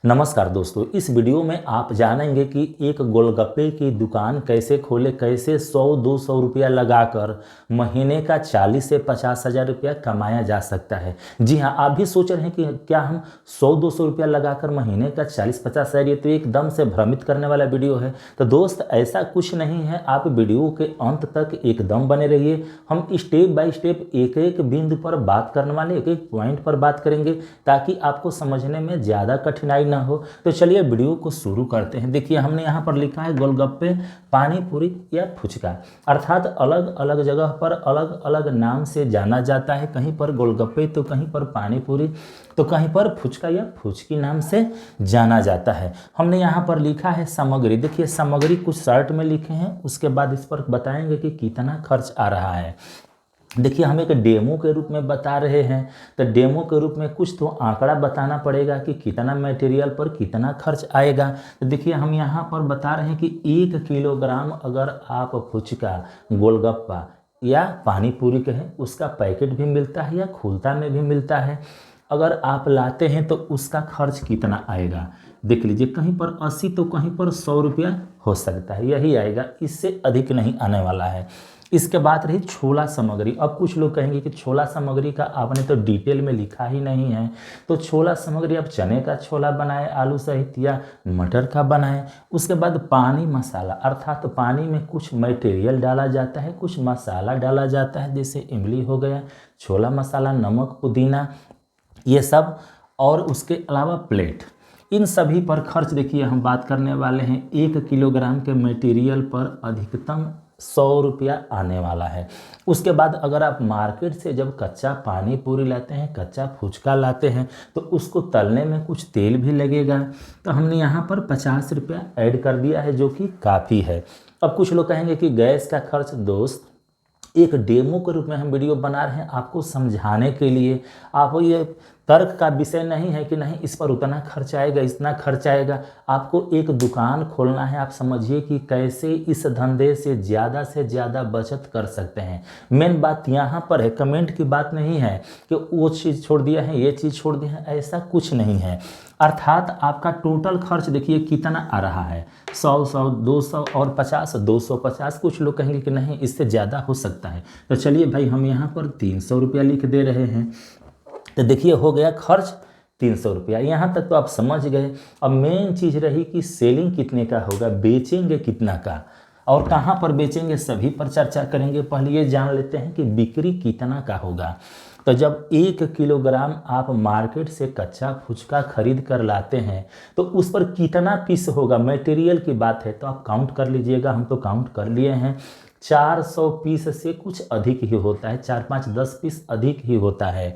नमस्कार दोस्तों, इस वीडियो में आप जानेंगे कि एक गोलगप्पे की दुकान कैसे खोले, कैसे 100-200 रुपया लगाकर महीने का 40 से 50 हज़ार रुपया कमाया जा सकता है। जी हाँ, आप भी सोच रहे हैं कि क्या हम 100-200 रुपया लगाकर महीने का 40-50 हज़ार, ये तो एकदम से भ्रमित करने वाला वीडियो है। तो दोस्त, ऐसा कुछ नहीं है, आप वीडियो के अंत तक एकदम बने रहिए। हम स्टेप बाय स्टेप एक एक बिंदु पर बात करने वाले, एक एक पॉइंट पर बात करेंगे ताकि आपको समझने में ज़्यादा कठिनाई ना हो। तो चलिए वीडियो को शुरू करते हैं। देखिए, हमने यहाँ पर लिखा है गोलगप्पे, पानी पूरी या फुचका, अर्थात अलग अलग जगह पर अलग अलग नाम से जाना जाता है। कहीं पर गोलगप्पे तो कहीं पर पानी पूरी तो कहीं पर फुचका या फुचकी नाम से जाना जाता है। हमने यहाँ पर लिखा है सामग्री। देखिए, सामग्री कुछ शर्ट में लिखे हैं, उसके बाद इस पर बताएंगे कि कितना खर्च आ रहा है। देखिए, हम एक डेमो के रूप में बता रहे हैं, तो डेमो के रूप में कुछ तो आंकड़ा बताना पड़ेगा कि कितना मटेरियल पर कितना खर्च आएगा। तो देखिए, हम यहाँ पर बता रहे हैं कि 1 किलोग्राम अगर आप फुचका, गोलगप्पा या पानी पूरी कहें, उसका पैकेट भी मिलता है या खुलता में भी मिलता है। अगर आप लाते हैं तो उसका खर्च कितना आएगा, देख लीजिए। कहीं पर 80 तो कहीं पर 100 रुपया हो सकता है, यही आएगा, इससे अधिक नहीं आने वाला है। इसके बाद रही छोला सामग्री। अब कुछ लोग कहेंगे कि छोला सामग्री का आपने तो डिटेल में लिखा ही नहीं है। तो छोला सामग्री आप चने का छोला बनाए आलू सहित या मटर का बनाए। उसके बाद पानी मसाला, अर्थात तो पानी में कुछ मटेरियल डाला जाता है, कुछ मसाला डाला जाता है, जैसे इमली हो गया, छोला मसाला, नमक, पुदीना, ये सब। और उसके अलावा प्लेट, इन सभी पर खर्च देखिए हम बात करने वाले हैं। 1 किलोग्राम के मटेरियल पर अधिकतम 100 रुपया आने वाला है। उसके बाद अगर आप मार्केट से जब कच्चा पानी पूरी लाते हैं, कच्चा फुचका लाते हैं, तो उसको तलने में कुछ तेल भी लगेगा। तो हमने यहाँ पर 50 रुपया ऐड कर दिया है, जो कि काफ़ी है। अब कुछ लोग कहेंगे कि गैस का खर्च। दोस्त, एक डेमो के रूप में हम वीडियो बना रहे हैं आपको समझाने के लिए। आप ये तर्क का विषय नहीं है कि नहीं इस पर उतना खर्च आएगा, इतना खर्च आएगा। आपको एक दुकान खोलना है। आप समझिए कि कैसे इस धंधे से ज़्यादा बचत कर सकते हैं। मेन बात यहाँ पर है, कमेंट की बात नहीं है कि वो चीज़ छोड़ दिया है, ये चीज़ छोड़ दिया है, ऐसा कुछ नहीं है। अर्थात आपका टोटल खर्च देखिए कितना आ रहा है, 100, 200 और 50, 250। कुछ लोग कहेंगे कि नहीं इससे ज़्यादा हो सकता है। तो चलिए भाई, हम यहाँ पर 300 रुपया लिख दे रहे हैं। तो देखिए, हो गया खर्च 300 रुपया। यहाँ तक तो आप समझ गए। अब मेन चीज़ रही कि सेलिंग कितने का होगा, बेचेंगे कितना का और कहाँ पर बेचेंगे, सभी पर चर्चा करेंगे। पहले ये जान लेते हैं कि बिक्री कितना का होगा। तो जब 1 किलोग्राम आप मार्केट से कच्चा फुचका खरीद कर लाते हैं तो उस पर कितना पीस होगा, मटेरियल की बात है तो आप काउंट कर लीजिएगा। हम तो काउंट कर लिए हैं, 400 पीस से कुछ अधिक ही होता है, 4, 5, 10 पीस अधिक ही होता है।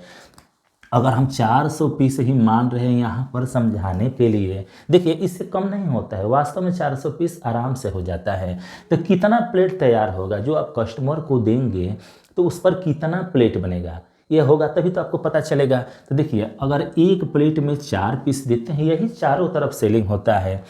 अगर हम 400 पीस ही मान रहे हैं यहाँ पर समझाने के लिए, देखिए इससे कम नहीं होता है, वास्तव में 400 पीस आराम से हो जाता है। तो कितना प्लेट तैयार होगा जो आप कस्टमर को देंगे, तो उस पर कितना प्लेट बनेगा, ये होगा तभी तो आपको पता चलेगा। तो देखिए, अगर एक प्लेट में 4 पीस देते हैं, यही चारों तरफ सेलिंग होता है,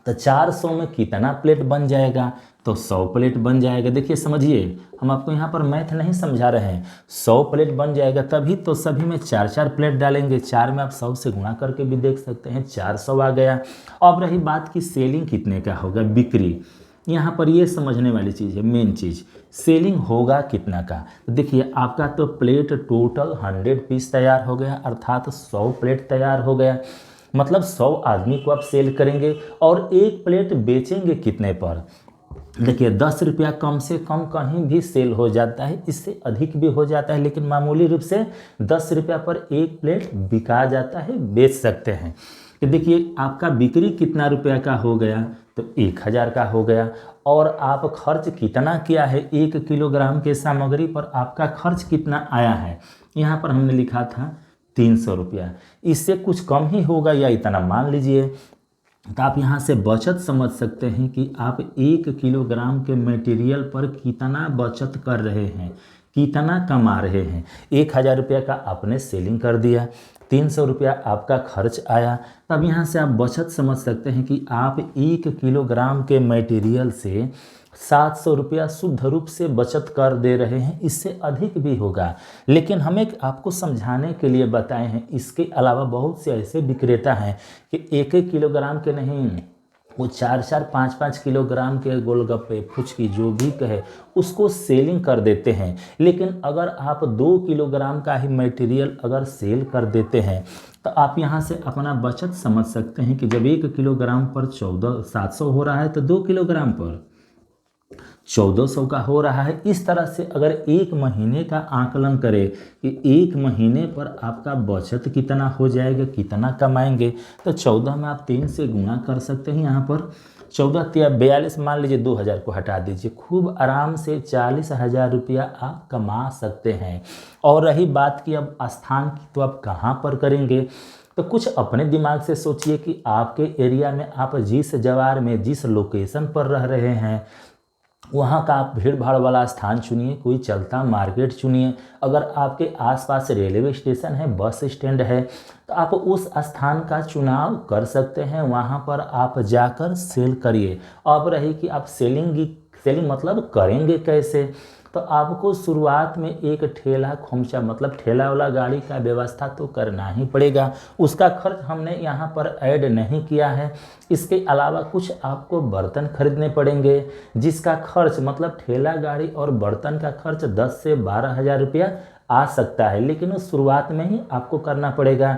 तो 400 में कितना प्लेट बन जाएगा, तो 100 प्लेट बन जाएगा। देखिए समझिए, हम आपको यहाँ पर मैथ नहीं समझा रहे हैं, 100 प्लेट बन जाएगा। तभी तो सभी में 4-4 प्लेट डालेंगे, 4 में आप 100 से गुणा करके भी देख सकते हैं, 400 आ गया। अब रही बात कि सेलिंग कितने का होगा, बिक्री। यहाँ पर ये समझने वाली चीज़ है, मेन चीज़, सेलिंग होगा कितना का। तो देखिए, आपका तो प्लेट टोटल 100 पीस तैयार हो गया, अर्थात 100 प्लेट तैयार हो गया। मतलब 100 आदमी को आप सेल करेंगे और एक प्लेट बेचेंगे कितने पर। देखिए, 10 रुपया कम से कम कहीं भी सेल हो जाता है, इससे अधिक भी हो जाता है, लेकिन मामूली रूप से 10 रुपया पर एक प्लेट बिका जाता है, बेच सकते हैं। कि देखिए, आपका बिक्री कितना रुपया का हो गया, तो 1000 का हो गया। और आप खर्च कितना किया है, 1 किलोग्राम के सामग्री पर आपका खर्च कितना आया है, यहाँ पर हमने लिखा था 300 रुपया। इससे कुछ कम ही होगा या इतना मान लीजिए। तो आप यहाँ से बचत समझ सकते हैं कि आप 1 किलोग्राम के मटेरियल पर कितना बचत कर रहे हैं, कितना कमा रहे हैं। 1000 रुपया का आपने सेलिंग कर दिया, 300 रुपया आपका खर्च आया। तब यहाँ से आप बचत समझ सकते हैं कि आप 1 किलोग्राम के मटेरियल से 700 रुपया शुद्ध रूप से बचत कर दे रहे हैं। इससे अधिक भी होगा, लेकिन हम एक आपको समझाने के लिए बताए हैं। इसके अलावा बहुत से ऐसे विक्रेता हैं कि 1-1 किलोग्राम के नहीं, वो 4-4, 5-5 किलोग्राम के गोलगप्पे, फुचकी जो भी कहे उसको सेलिंग कर देते हैं। लेकिन अगर आप 2 किलोग्राम का ही मटेरियल अगर सेल कर देते हैं तो आप यहाँ से अपना बचत समझ सकते हैं कि जब 1 किलोग्राम पर 700 हो रहा है तो 2 किलोग्राम पर 1400 का हो रहा है। इस तरह से अगर एक महीने का आकलन करें कि एक महीने पर आपका बचत कितना हो जाएगा, कितना कमाएंगे, तो 14 में आप 3 से गुणा कर सकते हैं। यहाँ पर 14 या 42 मान लीजिए, 2000 को हटा दीजिए, खूब आराम से 40,000 रुपया आप कमा सकते हैं। और रही बात की अब स्थान की, तो आप कहाँ पर करेंगे, तो कुछ अपने दिमाग से सोचिए कि आपके एरिया में आप जिस जवार में, जिस लोकेशन पर रह रहे हैं, वहाँ का आप भीड़ भाड़ वाला स्थान चुनिए, कोई चलता मार्केट चुनिए। अगर आपके आसपास रेलवे स्टेशन है, बस स्टैंड है, तो आप उस स्थान का चुनाव कर सकते हैं। वहाँ पर आप जाकर सेल करिए। अब रही कि आप सेलिंग मतलब करेंगे कैसे, तो आपको शुरुआत में एक ठेला खोमचा मतलब ठेला वाला गाड़ी का व्यवस्था तो करना ही पड़ेगा। उसका खर्च हमने यहाँ पर ऐड नहीं किया है। इसके अलावा कुछ आपको बर्तन खरीदने पड़ेंगे, जिसका खर्च मतलब ठेला गाड़ी और बर्तन का खर्च 10 से 12,000 रुपया आ सकता है, लेकिन उस शुरुआत में ही आपको करना पड़ेगा।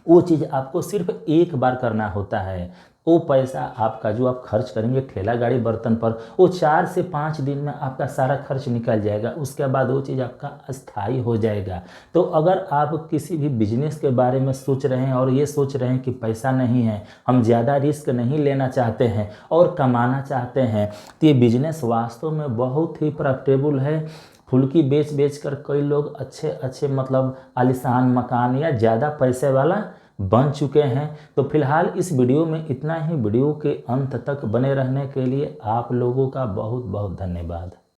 वो चीज़ आपको सिर्फ एक बार करना होता है। वो पैसा आपका जो आप खर्च करेंगे ठेला गाड़ी बर्तन पर, वो 4 से 5 दिन में आपका सारा खर्च निकल जाएगा। उसके बाद वो चीज़ आपका अस्थाई हो जाएगा। तो अगर आप किसी भी बिजनेस के बारे में सोच रहे हैं और ये सोच रहे हैं कि पैसा नहीं है, हम ज़्यादा रिस्क नहीं लेना चाहते हैं और कमाना चाहते हैं, तो ये बिजनेस वास्तव में बहुत ही प्रॉफिटेबल है। फुल्की बेच कर कई लोग अच्छे मतलब आलीशान मकान या ज़्यादा पैसे वाला बन चुके हैं। तो फिलहाल इस वीडियो में इतना ही। वीडियो के अंत तक बने रहने के लिए आप लोगों का बहुत बहुत धन्यवाद।